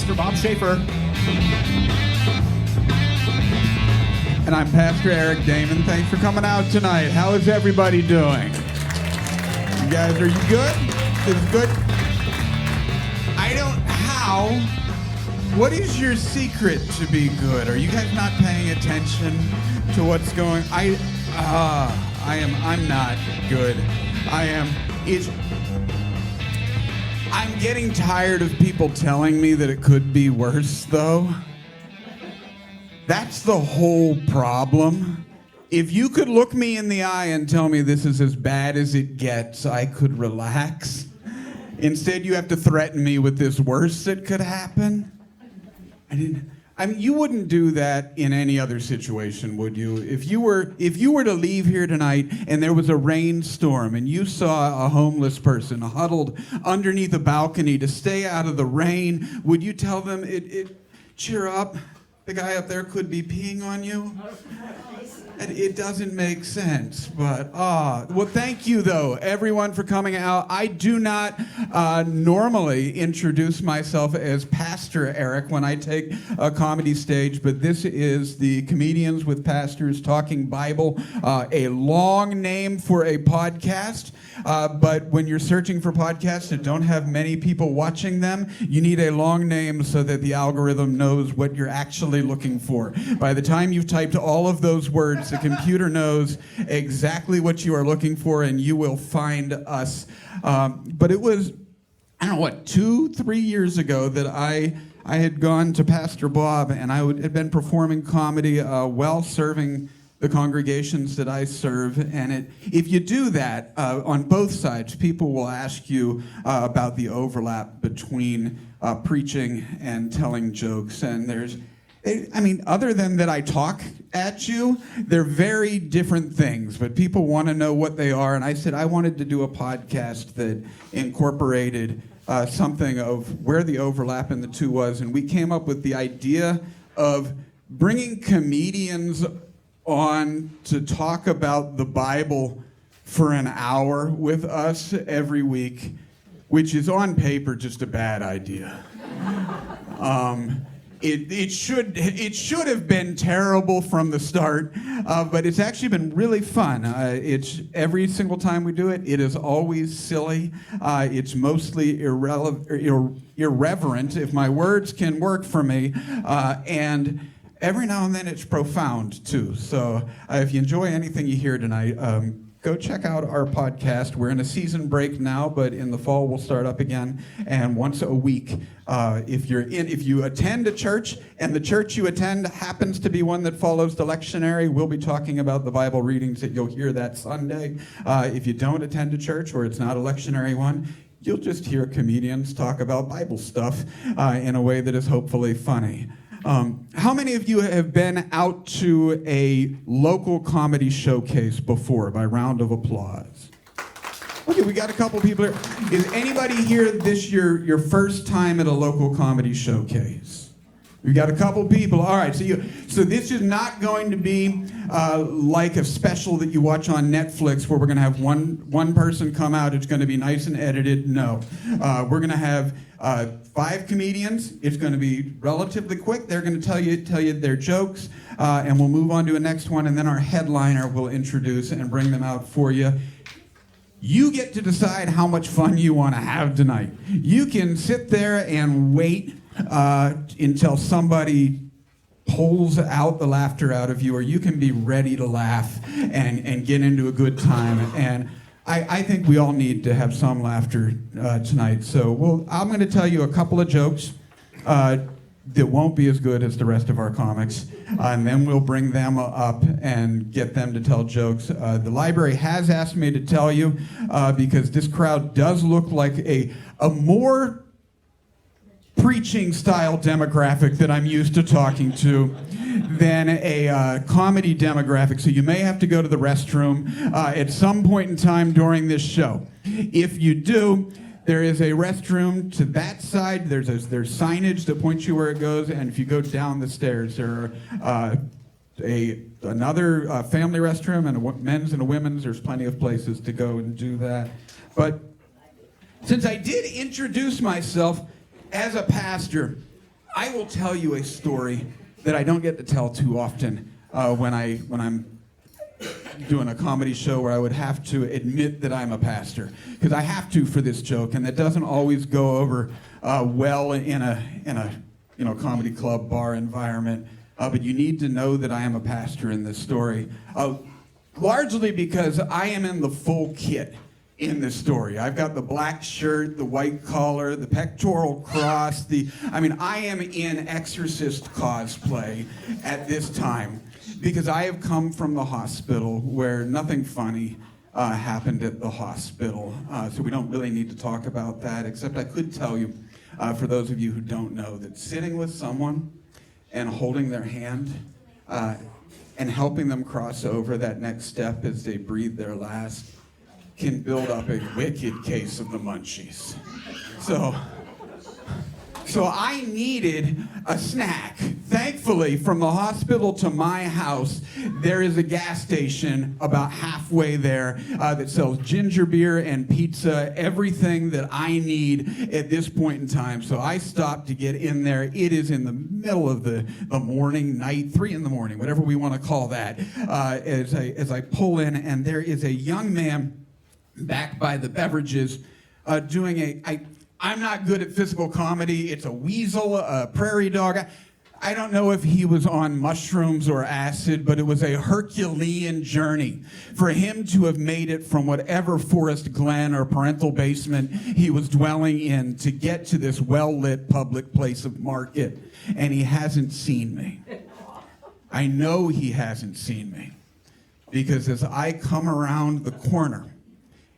Pastor Bob Schaefer. And I'm Pastor Eric Damon. Thanks for coming out tonight. How is everybody doing? You guys, are you good? Is it good? What is your secret to be good? Are you guys not paying attention to what's going? I'm not good. I'm getting tired of people telling me that it could be worse, though. That's the whole problem. If you could look me in the eye and tell me this is as bad as it gets, I could relax. Instead, you have to threaten me with this worse that could happen. You wouldn't do that in any other situation, would you? If you were to leave here tonight and there was a rainstorm and you saw a homeless person huddled underneath a balcony to stay out of the rain, would you tell them, cheer up, the guy up there could be peeing on you? And it doesn't make sense, but well, thank you though, everyone, for coming out. I do not normally introduce myself as Pastor Eric when I take a comedy stage, but this is the Comedians with Pastors Talking Bible, a long name for a podcast. But when you're searching for podcasts that don't have many people watching them, you need a long name so that the algorithm knows what you're actually looking for. By the time you've typed all of those words, the computer knows exactly what you are looking for, and you will find us. But it was, 2-3 years ago that I had gone to Pastor Bob, and I had been performing comedy while serving the congregations that I serve. And if you do that on both sides, people will ask you about the overlap between preaching and telling jokes. And other than that I talk at you, they're very different things, but people want to know what they are. And I said I wanted to do a podcast that incorporated something of where the overlap in the two was. And we came up with the idea of bringing comedians on to talk about the Bible for an hour with us every week, which is on paper just a bad idea. It should have been terrible from the start, but it's actually been really fun. It's every single time we do it, it is always silly. It's mostly irreverent, if my words can work for me, and every now and then it's profound too. So if you enjoy anything you hear tonight, go check out our podcast. We're in a season break now, but in the fall we'll start up again. And once a week, if you attend a church and the church you attend happens to be one that follows the lectionary, we'll be talking about the Bible readings that you'll hear that Sunday. If you don't attend a church or it's not a lectionary one, you'll just hear comedians talk about Bible stuff in a way that is hopefully funny. How many of you have been out to a local comedy showcase before? By round of applause. Okay, we got a couple people here. Is anybody here this your first time at a local comedy showcase? We got a couple people. All right, so this is not going to be like a special that you watch on Netflix where we're going to have one person come out. It's going to be nice and edited. No, we're going to have 5 comedians. It's going to be relatively quick. They're going to tell you their jokes, and we'll move on to a next one, and then our headliner will introduce and bring them out for you. You get to decide how much fun you want to have tonight. You can sit there and wait until somebody pulls out the laughter out of you, or you can be ready to laugh and get into a good time. And I think we all need to have some laughter tonight. So I'm going to tell you a couple of jokes that won't be as good as the rest of our comics, and then we'll bring them up and get them to tell jokes. The library has asked me to tell you, because this crowd does look like a more preaching style demographic that I'm used to talking to than a comedy demographic. So you may have to go to the restroom at some point in time during this show. If you do, there is a restroom to that side. There's signage that points you where it goes, and if you go down the stairs, there are another family restroom and a men's and a women's. There's plenty of places to go and do that. But since I did introduce myself as a pastor, I will tell you a story that I don't get to tell too often when I'm doing a comedy show where I would have to admit that I'm a pastor, because I have to for this joke, and that doesn't always go over well in a comedy club bar environment. But you need to know that I am a pastor in this story, largely because I am in the full kit in this story. I've got the black shirt, the white collar, the pectoral cross, I am in exorcist cosplay at this time, because I have come from the hospital where nothing funny happened at the hospital. So we don't really need to talk about that, except I could tell you, for those of you who don't know, that sitting with someone and holding their hand and helping them cross over that next step as they breathe their last can build up a wicked case of the munchies. So I needed a snack. Thankfully, from the hospital to my house, there is a gas station about halfway there that sells ginger beer and pizza, everything that I need at this point in time. So I stopped to get in there. It is in the middle of the morning, night, 3 in the morning, whatever we want to call that, as I pull in, and there is a young man back by the beverages doing I'm not good at physical comedy. It's a weasel, a prairie dog. I don't know if he was on mushrooms or acid, but it was a Herculean journey for him to have made it from whatever forest glen or parental basement he was dwelling in to get to this well-lit public place of market. And he hasn't seen me. I know he hasn't seen me, because as I come around the corner,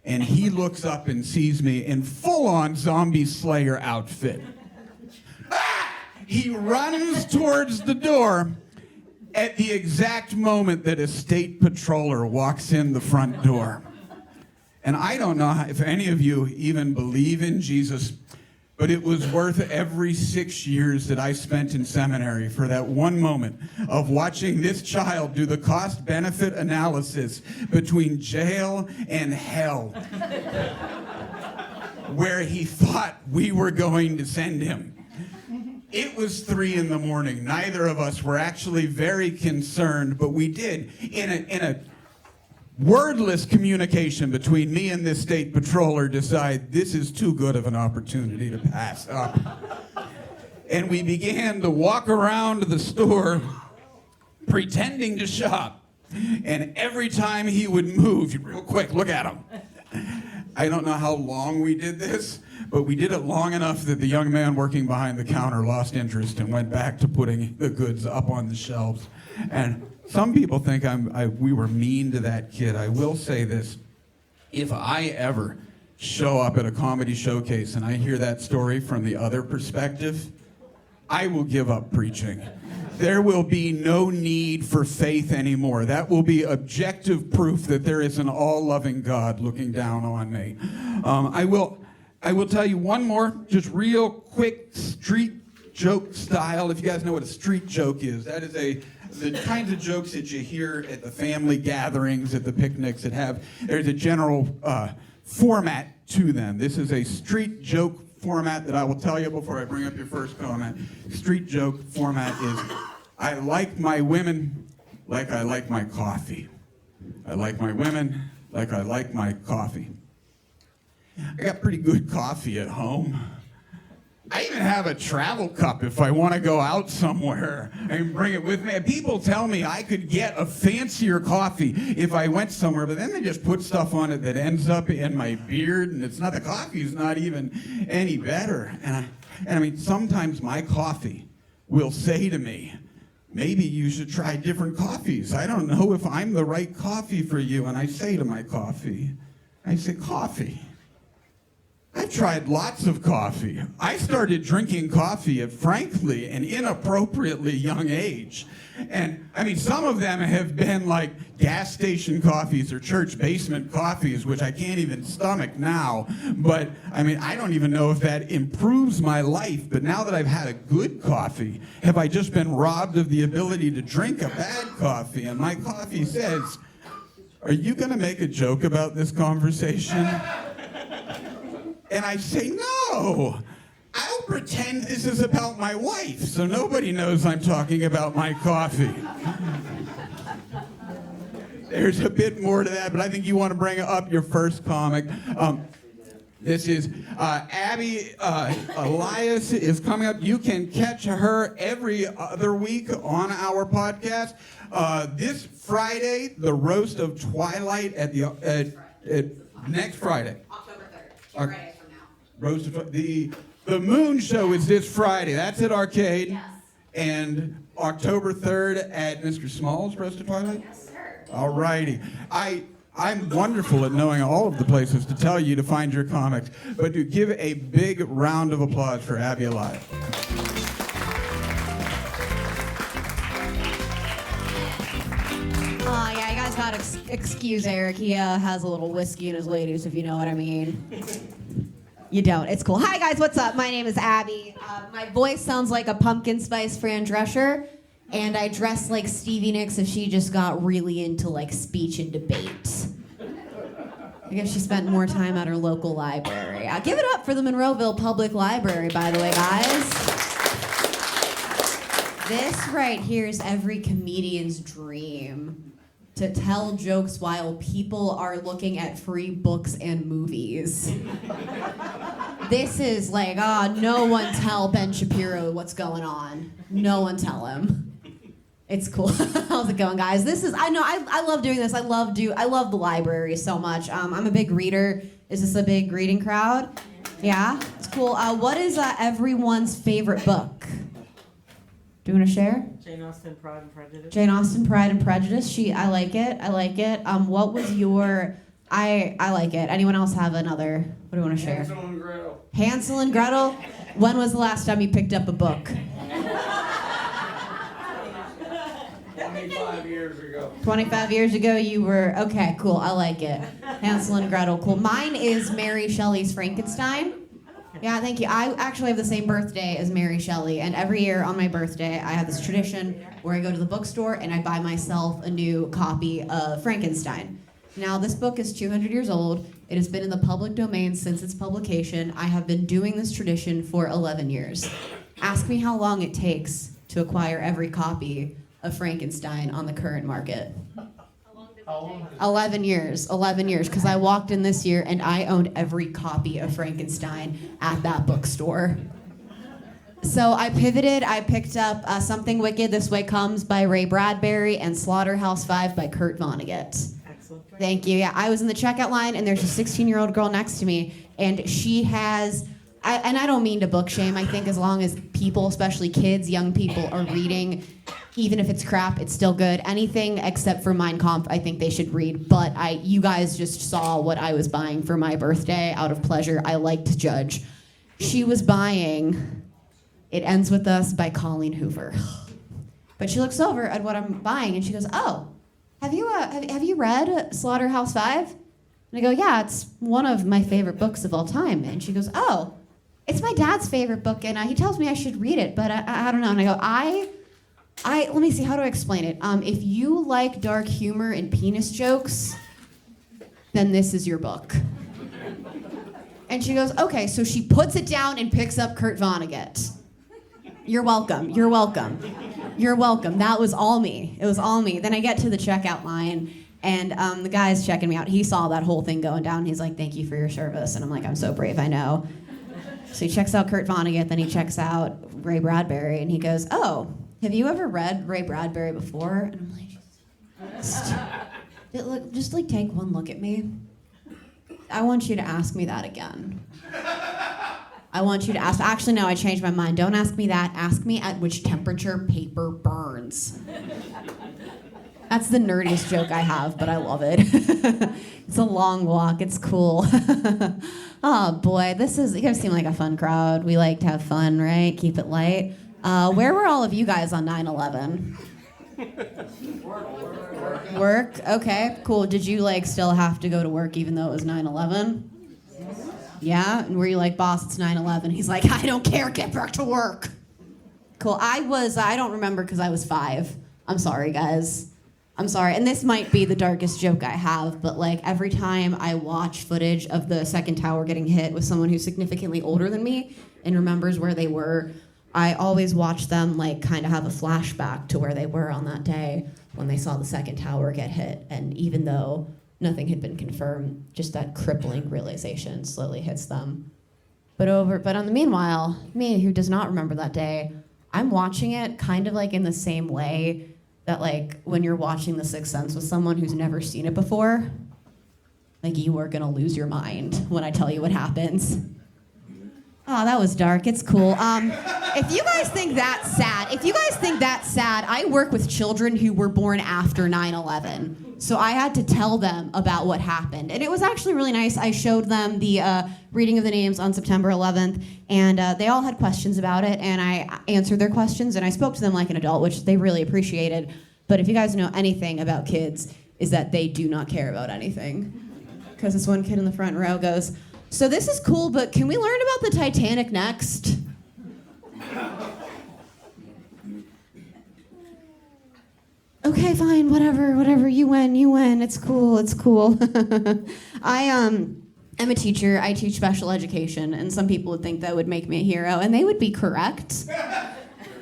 and he looks up and sees me in full-on zombie slayer outfit, he runs towards the door at the exact moment that a state patroller walks in the front door. And I don't know if any of you even believe in Jesus, but it was worth every 6 years that I spent in seminary for that one moment of watching this child do the cost-benefit analysis between jail and hell, where he thought we were going to send him. It was 3 in the morning. Neither of us were actually very concerned, but we did, in a wordless communication between me and this state patroller, decide this is too good of an opportunity to pass up. And we began to walk around the store pretending to shop. And every time he would move, real quick, look at him. I don't know how long we did this, but we did it long enough that the young man working behind the counter lost interest and went back to putting the goods up on the shelves. And some people think we were mean to that kid. I will say this. If I ever show up at a comedy showcase and I hear that story from the other perspective, I will give up preaching. There will be no need for faith anymore. That will be objective proof that there is an all-loving God looking down on me. I will tell you one more, just real quick, street joke style. If you guys know what a street joke is, that is the kinds of jokes that you hear at the family gatherings, at the picnics there's a general format to them. This is a street joke format that I will tell you before I bring up your first comment. Street joke format is, I like my women like I like my coffee. I like my women like I like my coffee. I got pretty good coffee at home. I even have a travel cup if I want to go out somewhere. I can bring it with me. People tell me I could get a fancier coffee if I went somewhere, but then they just put stuff on it that ends up in my beard, and the coffee's not even any better. And I mean, sometimes my coffee will say to me, maybe you should try different coffees. I don't know if I'm the right coffee for you. And I say to my coffee, coffee. I've tried lots of coffee. I started drinking coffee at, frankly, an inappropriately young age. And, I mean, some of them have been like gas station coffees or church basement coffees, which I can't even stomach now. But, I mean, I don't even know if that improves my life. But now that I've had a good coffee, have I just been robbed of the ability to drink a bad coffee? And my coffee says, are you going to make a joke about this conversation? And I say, no, I'll pretend this is about my wife, so nobody knows I'm talking about my coffee. There's a bit more to that, but I think you want to bring up your first comic. This is Abby Elias is coming up. You can catch her every other week on our podcast. This Friday, the Roast of Twilight at next Friday. October 3rd. 2 Fridays from now. Roast of the Moon Show is this Friday. That's at Arcade. Yes. And October 3rd at Mr. Small's Roast of Twilight? Yes, sir. All righty. I'm wonderful at knowing all of the places to tell you to find your comics, but to give a big round of applause for Abby Elias. Yeah, you guys gotta excuse Eric. He has a little whiskey in his ladies, if you know what I mean. You don't. It's cool. Hi, guys. What's up? My name is Abby. My voice sounds like a pumpkin spice Fran Drescher, and I dress like Stevie Nicks if she just got really into, like, speech and debate. I guess she spent more time at her local library. Give it up for the Monroeville Public Library, by the way, guys. This right here is every comedian's dream. To tell jokes while people are looking at free books and movies. This is like, no one tell Ben Shapiro what's going on. No one tell him. It's cool. How's it going, guys? I love doing this. I love the library so much. I'm a big reader. Is this a big reading crowd? Yeah? It's cool. What is everyone's favorite book? Do you want to share? Jane Austen, Pride and Prejudice. Jane Austen, Pride and Prejudice. I like it. What was your... I like it. Anyone else have another? What do you want to share? Hansel and Gretel. Hansel and Gretel? When was the last time you picked up a book? 25 years ago. 25 years ago you were... Okay, cool. I like it. Hansel and Gretel, cool. Mine is Mary Shelley's Frankenstein. Yeah, thank you. I actually have the same birthday as Mary Shelley, and every year on my birthday, I have this tradition where I go to the bookstore and I buy myself a new copy of Frankenstein. Now, this book is 200 years old. It has been in the public domain since its publication. I have been doing this tradition for 11 years. Ask me how long it takes to acquire every copy of Frankenstein on the current market. How long? 11 years, because I walked in this year and I owned every copy of Frankenstein at that bookstore. So I pivoted, I picked up Something Wicked This Way Comes by Ray Bradbury and Slaughterhouse-Five by Kurt Vonnegut. Excellent. Thank you. Yeah, I was in the checkout line and there's a 16-year-old girl next to me and she has, and I don't mean to book shame, I think as long as people, especially kids, young people, are reading, even if it's crap, it's still good. Anything except for Mein Kampf, I think they should read. But you guys just saw what I was buying for my birthday out of pleasure. I like to judge. She was buying It Ends With Us by Colleen Hoover. But she looks over at what I'm buying and she goes, "Oh, have you read Slaughterhouse-Five?" And I go, "Yeah, it's one of my favorite books of all time." And she goes, "Oh, it's my dad's favorite book, and he tells me I should read it, but I don't know." And I go, let me see, how do I explain it? If you like dark humor and penis jokes, then this is your book. And she goes, "Okay," so she puts it down and picks up Kurt Vonnegut. You're welcome. That was all me. It was all me. Then I get to the checkout line, and the guy's checking me out. He saw that whole thing going down. He's like, "Thank you for your service." And I'm like, "I'm so brave, I know." So he checks out Kurt Vonnegut, then he checks out Ray Bradbury, and he goes, "Oh, have you ever read Ray Bradbury before?" And I'm like, just like take one look at me. I want you to ask me that again. I want you to ask, actually no, I changed my mind. Don't ask me that. Ask me at which temperature paper burns. That's the nerdiest joke I have, but I love it. It's a long walk. It's cool. Oh boy, you guys seem like a fun crowd. We like to have fun, right? Keep it light. Where were all of you guys on 9/11? Work? Okay, cool. Did you still have to go to work even though it was 9/11? Yeah? And were you like, "Boss, it's 9/11. He's like, "I don't care, get back to work." Cool. I don't remember because I was 5. I'm sorry, guys. I'm sorry. And this might be the darkest joke I have, but every time I watch footage of the second tower getting hit with someone who's significantly older than me, and remembers where they were, I always watch them like kind of have a flashback to where they were on that day when they saw the second tower get hit. And even though nothing had been confirmed, just that crippling realization slowly hits them. But on the meanwhile, me, who does not remember that day, I'm watching it kind of like in the same way that like when you're watching The Sixth Sense with someone who's never seen it before, like you are gonna lose your mind when I tell you what happens. Oh, that was dark. It's cool. If you guys think that's sad, I work with children who were born after 9/11. So I had to tell them about what happened. And it was actually really nice. I showed them the reading of the names on September 11th, and they all had questions about it, and I answered their questions, and I spoke to them like an adult, which they really appreciated. But if you guys know anything about kids, is that they do not care about anything. Because this one kid in the front row goes, "So this is cool, but can we learn about the Titanic next?" Okay, fine, whatever, you win, it's cool. I'm a teacher, I teach special education, and some people would think that would make me a hero, and they would be correct.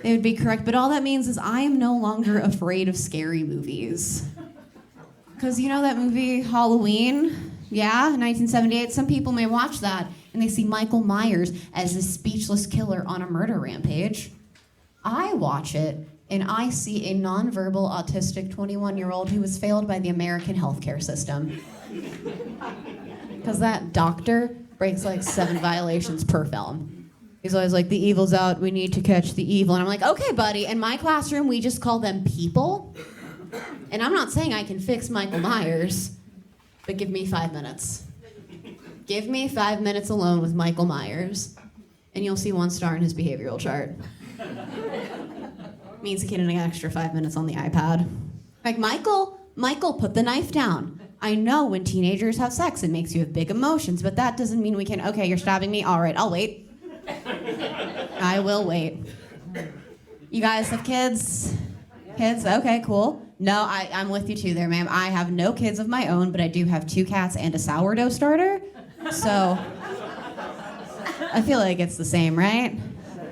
But all that means is I am no longer afraid of scary movies. Because you know that movie, Halloween? Yeah, 1978. Some people may watch that and they see Michael Myers as a speechless killer on a murder rampage. I watch it and I see a nonverbal autistic 21-year-old who was failed by the American healthcare system. Because that doctor breaks like 7 violations per film. He's always like, "The evil's out, we need to catch the evil." And I'm like, "Okay, buddy, in my classroom we just call them people. And I'm not saying I can fix Michael Myers, but give me 5 minutes. Give me 5 minutes alone with Michael Myers, and you'll see 1 star in his behavioral chart." Means he can get an extra 5 minutes on the iPad. Like, Michael, put the knife down. I know when teenagers have sex, it makes you have big emotions, but that doesn't mean we can, okay, you're stabbing me? All right, I'll wait. I will wait. You guys have kids? Kids? Okay, cool. No, I'm with you too there, ma'am. I have no kids of my own, but I do have 2 cats and a sourdough starter. So I feel like it's the same, right?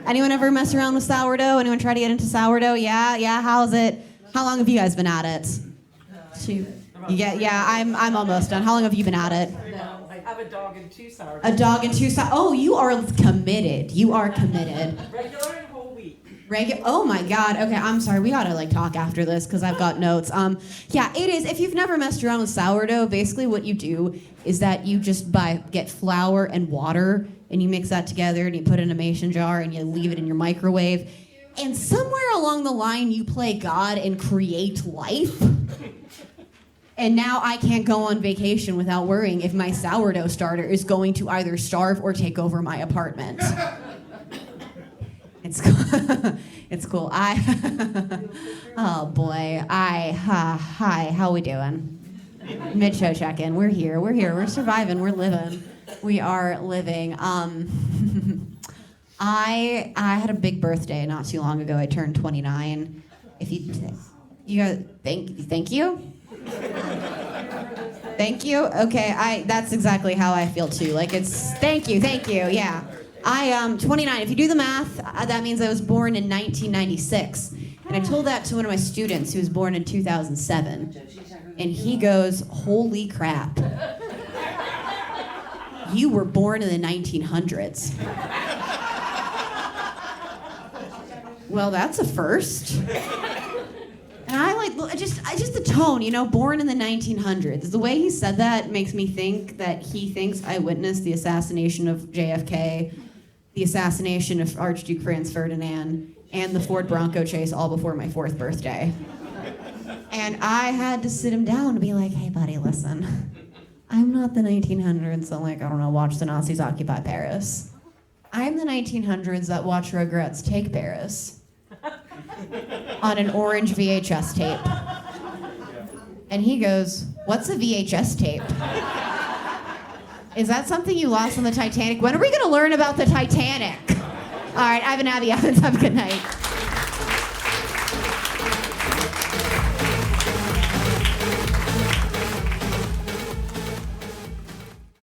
Anyone ever mess around with sourdough? Anyone try to get into sourdough? Yeah, how's it? How long have you guys been at it? 2. I'm almost done. How long have you been at it? No, I have a dog and 2 sour. A dog and 2 Oh, you are committed. Regular and whole wheat. Oh my God. Okay, I'm sorry. We gotta like talk after this because I've got notes. Yeah, it is. If you've never messed around with sourdough, basically what you do is that you just get flour and water and you mix that together and you put it in a mason jar and you leave it in your microwave. And somewhere along the line, you play God and create life. And now I can't go on vacation without worrying if my sourdough starter is going to either starve or take over my apartment. It's cool. It's cool. Oh boy. Hi, how we doing? Mid-show check-in. We're here. We're surviving. We're living. We are living. I had a big birthday not too long ago. I turned 29. If you guys, thank you. Thank you. Okay, that's exactly how I feel too. Like it's thank you. Yeah. I am 29. If you do the math, that means I was born in 1996. And I told that to one of my students who was born in 2007. And he goes, "Holy crap. You were born in the 1900s." Well, that's a first. And I just the tone, born in the 1900s. The way he said that makes me think that he thinks I witnessed the assassination of JFK, the assassination of Archduke Franz Ferdinand, and the Ford Bronco chase all before my 4th birthday. And I had to sit him down and be like, "Hey, buddy, listen. I'm not the 1900s that, watch the Nazis occupy Paris. I'm the 1900s that watch Rugrats take Paris on an orange VHS tape." And he goes, "What's a VHS tape? Is that something you lost on the Titanic? When are we going to learn about the Titanic?" All right, I've been Abby Evans. Have a good night.